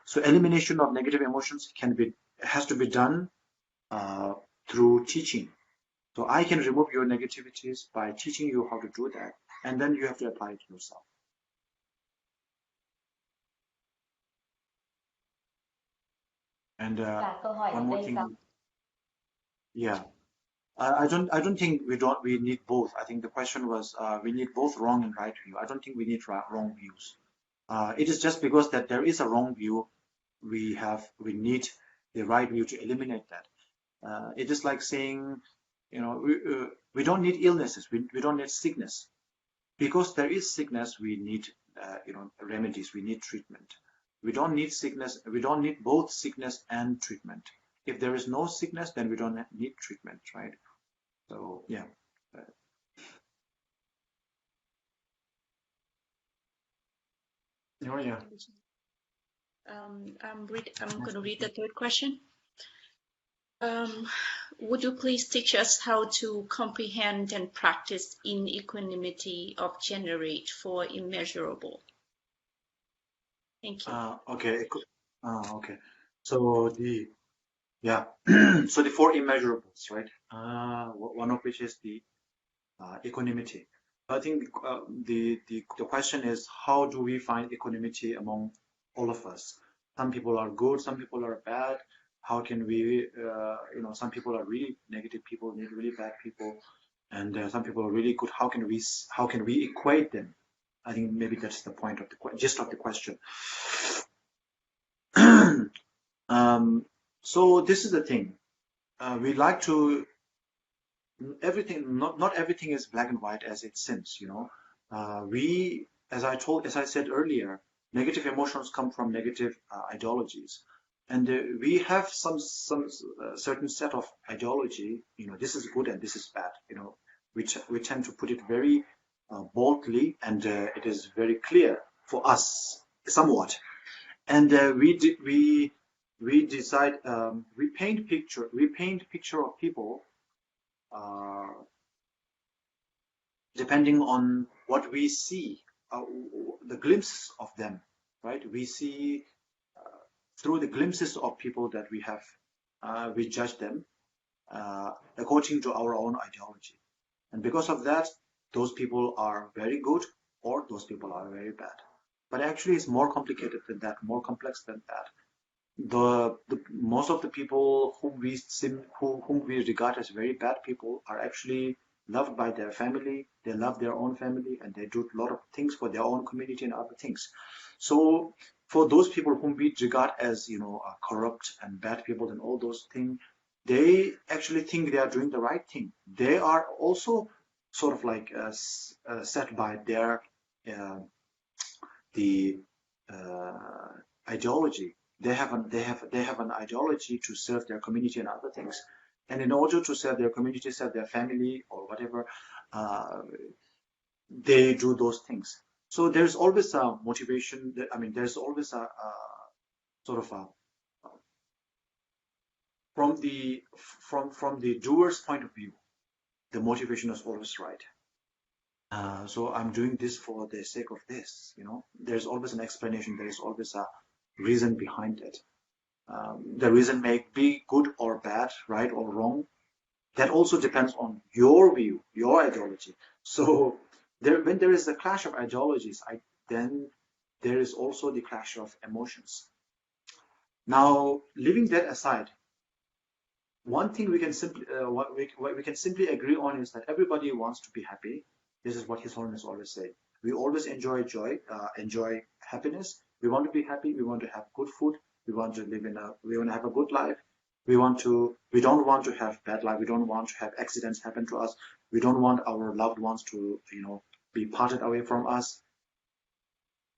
So elimination of negative emotions has to be done through teaching. So I can remove your negativities by teaching you how to do that, and then you have to apply it yourself. And one more thing, yeah, I don't think we need both. I think the question was we need both wrong and right view. I don't think we need wrong views. It is just because that there is a wrong view, we need the right view to eliminate that. It is like saying, we don't need illnesses, we don't need sickness. Because there is sickness, we need remedies, we need treatment. We don't need sickness, we don't need both sickness and treatment. If there is no sickness, then we don't need treatment, right? So yeah. Oh yeah. I'm going to read the third question. Would you please teach us how to comprehend and practice in equanimity of generate for immeasurable? Thank you. Okay. Okay. So so the four immeasurables, right? One of which is the equanimity. I think the question is, how do we find equanimity among all of us? Some people are good, some people are bad. How can we, some people are really negative people, really bad people, and some people are really good. How can we equate them? I think maybe that's the point of the gist of the question. So this is the thing. We like to not everything is black and white as it seems, as I said earlier, negative emotions come from negative ideologies, and we have some certain set of ideology, this is good and this is bad, we tend to put it very boldly, and it is very clear for us somewhat, and we decide, we paint picture of people depending on what we see, the glimpses of them, right? We see through the glimpses of people that we have, we judge them according to our own ideology. And because of that, those people are very good or those people are very bad. But actually it's more complicated than that, more complex than that. The most of the people whom we regard as very bad people are actually loved by their family. They love their own family, and they do a lot of things for their own community and other things. So for those people whom we regard as corrupt and bad people and all those things, they actually think they are doing the right thing. They are also sort of like set by their ideology. They have an ideology to serve their community and other things, and in order to serve their community, serve their family or whatever, they do those things. So there's always a motivation. There's always a sort of a from the doer's point of view, the motivation is always right. So I'm doing this for the sake of this. There's always an explanation. There is always a reason behind it. The reason may be good or bad, right or wrong. That also depends on your view, your ideology. So when there is a clash of ideologies, then there is also the clash of emotions. Now, leaving that aside, one thing we can simply agree on is that everybody wants to be happy. This is what His Holiness always say. We always enjoy joy, enjoy happiness. We want to be happy. We want to have good food. We want to we want to have a good life. We don't want to have bad life. We don't want to have accidents happen to us. We don't want our loved ones to, be parted away from us.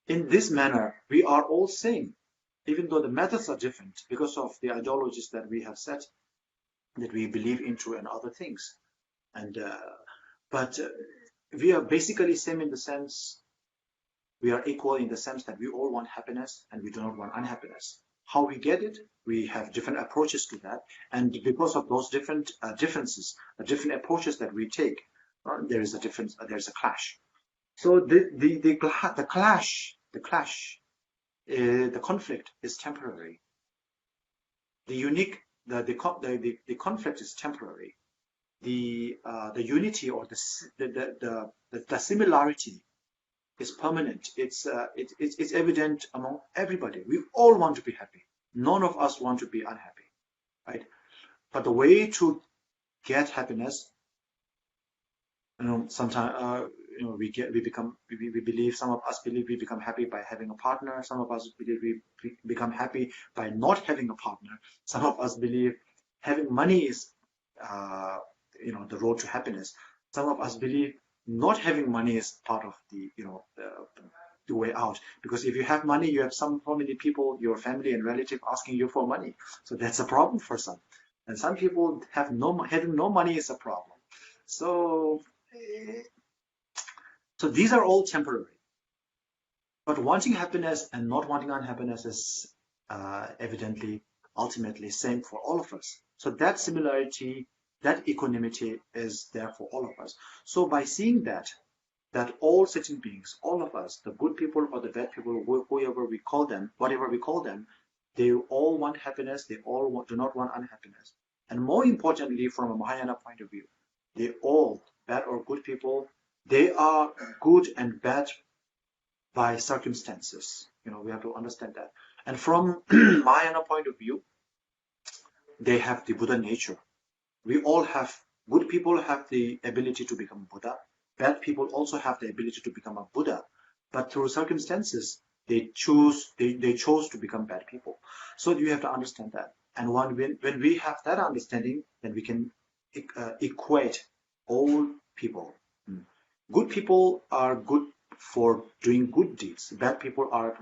In this manner, we are all same, even though the methods are different because of the ideologies that we have set, that we believe into and other things. But we are basically same in the sense, we are equal in the sense that we all want happiness and we do not want unhappiness. How we get it, we have different approaches to that, and because of those different differences, the different approaches that we take, there is a difference. There is a clash. So the conflict is temporary. The conflict is temporary. The unity or the similarity is permanent. It's evident among everybody. We all want to be happy. None of us want to be unhappy, right? But the way to get happiness, sometimes we believe, some of us believe we become happy by having a partner. Some of us believe we become happy by not having a partner. Some of us believe having money is the road to happiness. Some of us believe not having money is part of the way out, because if you have money, you have so many people, your family and relative, asking you for money. So that's a problem for some, and some people having no money is a problem. So these are all temporary. But wanting happiness and not wanting unhappiness is evidently ultimately same for all of us. So that similarity, that equanimity is there for all of us. So by seeing that all sentient beings, all of us, the good people or the bad people, whoever we call them, whatever we call them, they all want happiness, they all do not want unhappiness. And more importantly, from a Mahayana point of view, they all, bad or good people, they are good and bad by circumstances. We have to understand that. And from Mahayana point of view, they have the Buddha nature. We all have, good people have the ability to become Buddha. Bad people also have the ability to become a Buddha. But through circumstances, they chose to become bad people. So you have to understand that. And when we have that understanding, then we can equate all people. Good people are good for doing good deeds. Bad people are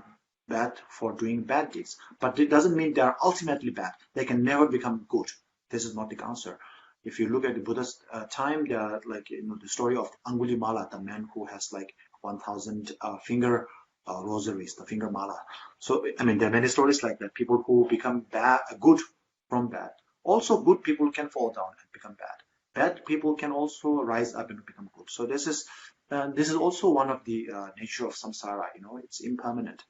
bad for doing bad deeds. But it doesn't mean they are ultimately bad. They can never become good. This is not the answer. If you look at the Buddha's time, there are the story of Angulimala, the man who has 1,000 finger rosaries, the finger mala. So there are many stories like that. People who become good from bad. Also, good people can fall down and become bad. Bad people can also rise up and become good. So this is also one of the nature of samsara. It's impermanent.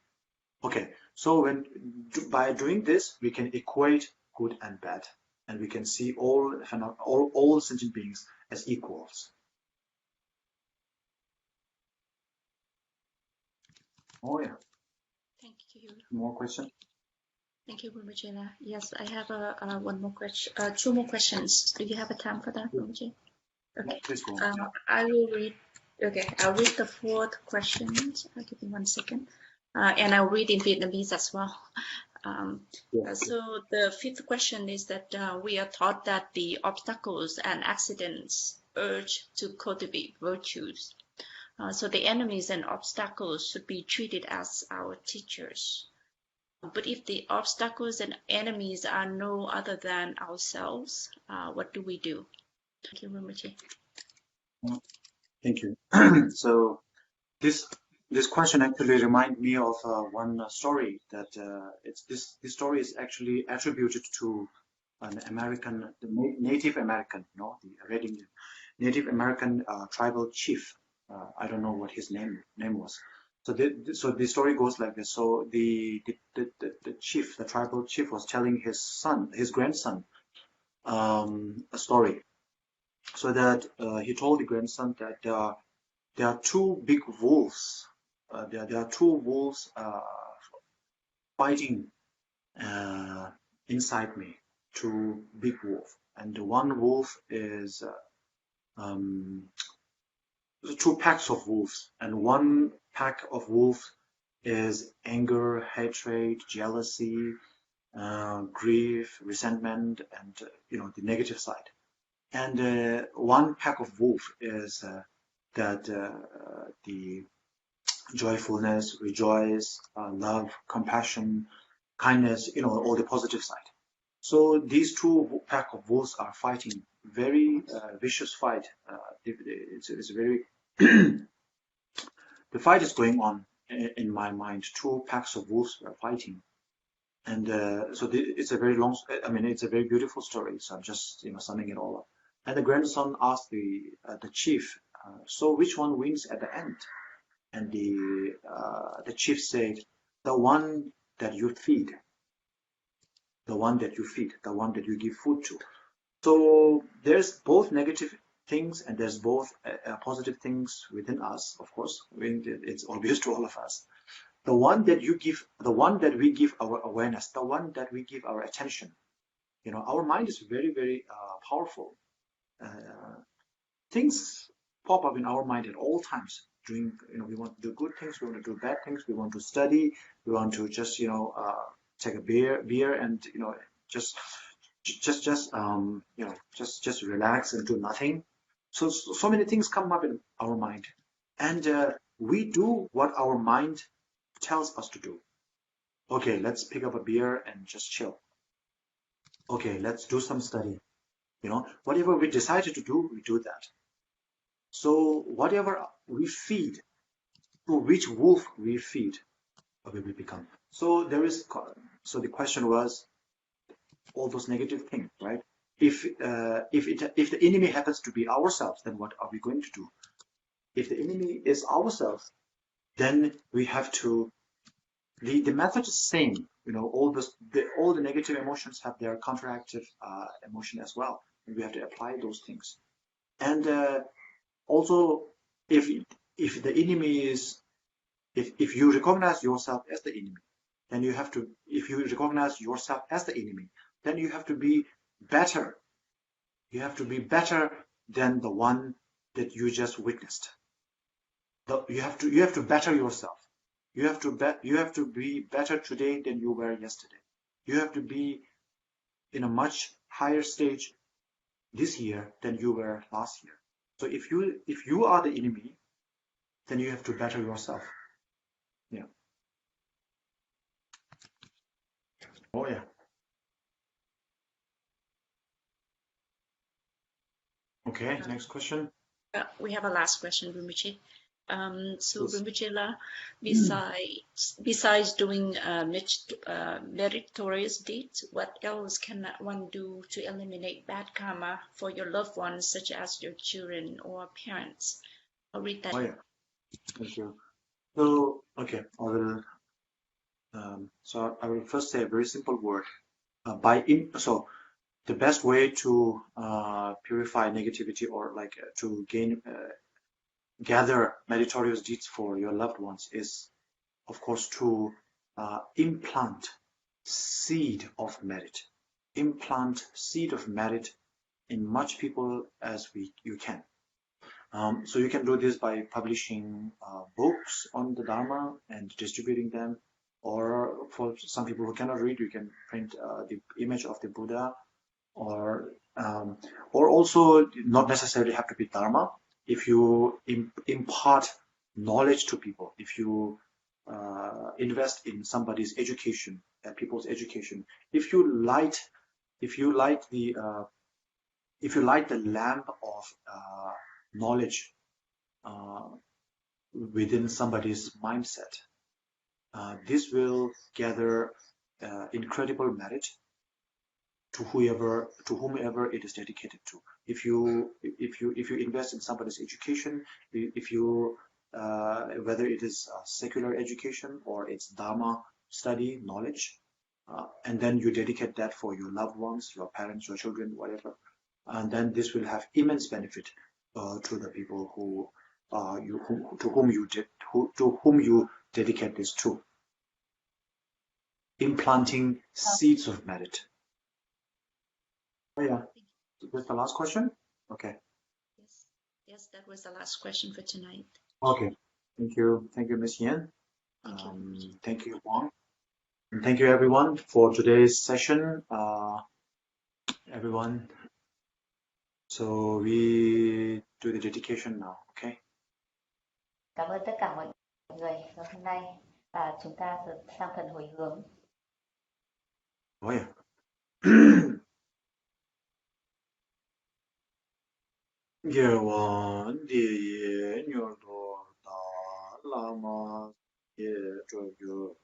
Okay, so by doing this, we can equate good and bad, and we can see all sentient beings as equals. Oh yeah. Thank you. More question? Thank you, Rinpoche. Yes, I have one more question. Two more questions. Do you have a time for that, Rinpoche? Okay. Please go on. I will read. Okay, I'll read the fourth question. Give me 1 second. And I'll read in Vietnamese as well. So the fifth question is that we are taught that the obstacles and accidents urge to cultivate virtues. So the enemies and obstacles should be treated as our teachers. But if the obstacles and enemies are no other than ourselves, what do we do? Thank you, Rinpoche. Thank you. So this question actually reminds me of one story that this story is actually attributed to an American, Native American, the Red Indian, Native American tribal chief. I don't know what his name was. So the story goes like this. So the chief, the tribal chief, was telling his grandson, a story. So that he told the grandson that there are two big wolves. There are two wolves fighting inside me. Two big wolves, and the one wolf is two packs of wolves, and one pack of wolves is anger, hatred, jealousy, grief, resentment, and the negative side. And one pack of wolf is the joyfulness, rejoice, love, compassion, kindness, all the positive side. So these two pack of wolves are fighting, very vicious fight. It's very the fight is going on in my mind. Two packs of wolves are fighting, and so it's a very long. It's a very beautiful story. So I'm just summing it all up. And the grandson asked the chief, so which one wins at the end? And the chief said, the one that you feed, the one that you give food to. So there's both negative things and there's both positive things within us, of course. It's obvious to all of us. The one that you give, the one that we give our awareness, the one that we give our attention. Our mind is very, very powerful. Things pop up in our mind at all times. We want to do good things, we want to do bad things, we want to study, we want to just take a beer and just relax and do nothing. So many things come up in our mind, and we do what our mind tells us to do. Okay, let's pick up a beer and just chill. Okay, let's do some study. Whatever we decided to do, we do that. So whatever we feed, to which wolf we feed, we will become. So the question was, all those negative things, right? If the enemy happens to be ourselves, then what are we going to do? If the enemy is ourselves, then we have to. The method is the same. All the negative emotions have their counteractive emotion as well, and we have to apply those things. And also, if the enemy is, if you recognize yourself as the enemy, then you have to. If you recognize yourself as the enemy, then you have to be better. You have to be better than the one that you just witnessed. You have to better yourself. You have to be better today than you were yesterday. You have to be in a much higher stage this year than you were last year. So if you are the enemy, then you have to better yourself. Yeah. Oh yeah. Okay, next question. We have a last question, Rinpoche. So Yes. Rinpoche, besides doing meritorious deeds, what else can one do to eliminate bad karma for your loved ones, such as your children or parents? I'll read that. Oh yeah. Thank you. So okay, I will. So I will first say a very simple word. So the best way to purify negativity, or like to gather meritorious deeds for your loved ones, is, of course, to implant seed of merit. Implant seed of merit in much people as you can. So you can do this by publishing books on the Dharma and distributing them, or for some people who cannot read, you can print the image of the Buddha, or also not necessarily have to be Dharma. If you impart knowledge to people, if you invest in somebody's education, people's education, if you light the lamp of knowledge within somebody's mindset, this will gather incredible merit to whomever it is dedicated to. If you invest in somebody's education, if you whether it is secular education or it's Dharma study knowledge, and then you dedicate that for your loved ones, your parents, your children, whatever, and then this will have immense benefit to the people to whom you dedicate this to. Implanting seeds of merit. Oh yeah, that's the last question. Okay. Yes, that was the last question for tonight. Okay. Thank you, Ms. Yen. Thank you, Wang. And thank you, everyone, for today's session. Everyone. So we do the dedication now, okay? Cảm ơn tất cả mọi người. Và hôm nay chúng ta sang phần hồi hướng. Oh yeah. Yewan Diye Nyurdo Da Lama Ye Zhoyo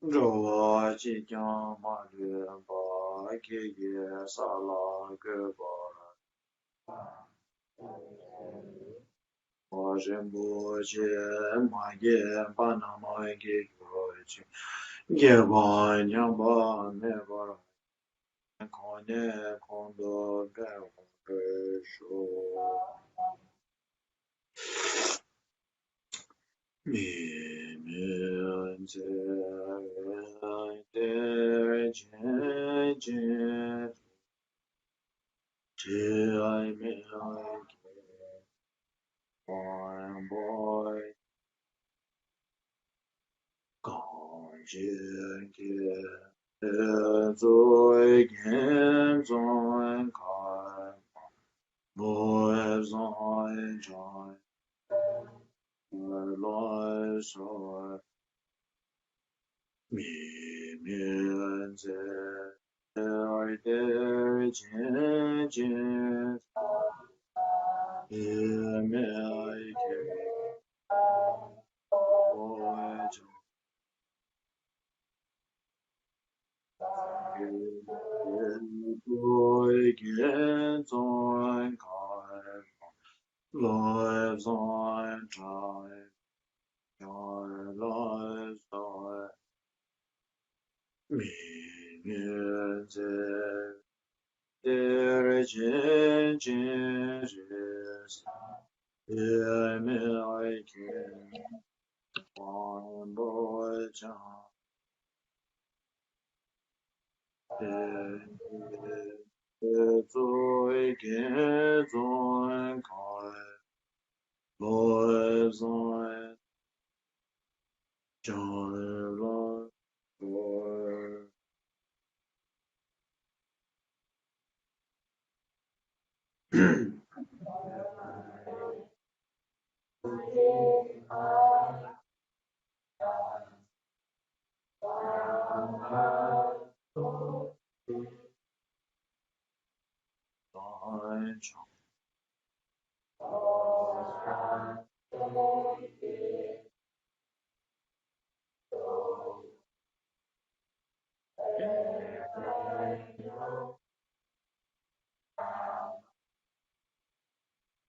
Zhowa Ji Jiang Ma Lue Ba Ge Ye Sa La Ge Ba Ba Zhen Bo Jie Ma Ye Ba Na Ma Ge Yo Ji Ye Ba Nyang Ba Ne Ba Kong Ne Kong Do Ge Wo Ge Shu Mi Mi Zhe De Jie Jie Jie Ai Mi Ai Boy Boy Gong Jie Jie Zoi Gen Zoi Kai Bo Zoi Zoi Lai Soi Mi Mi Zhe Ai De Jie Jie Jie Mi Ai Boy Zoi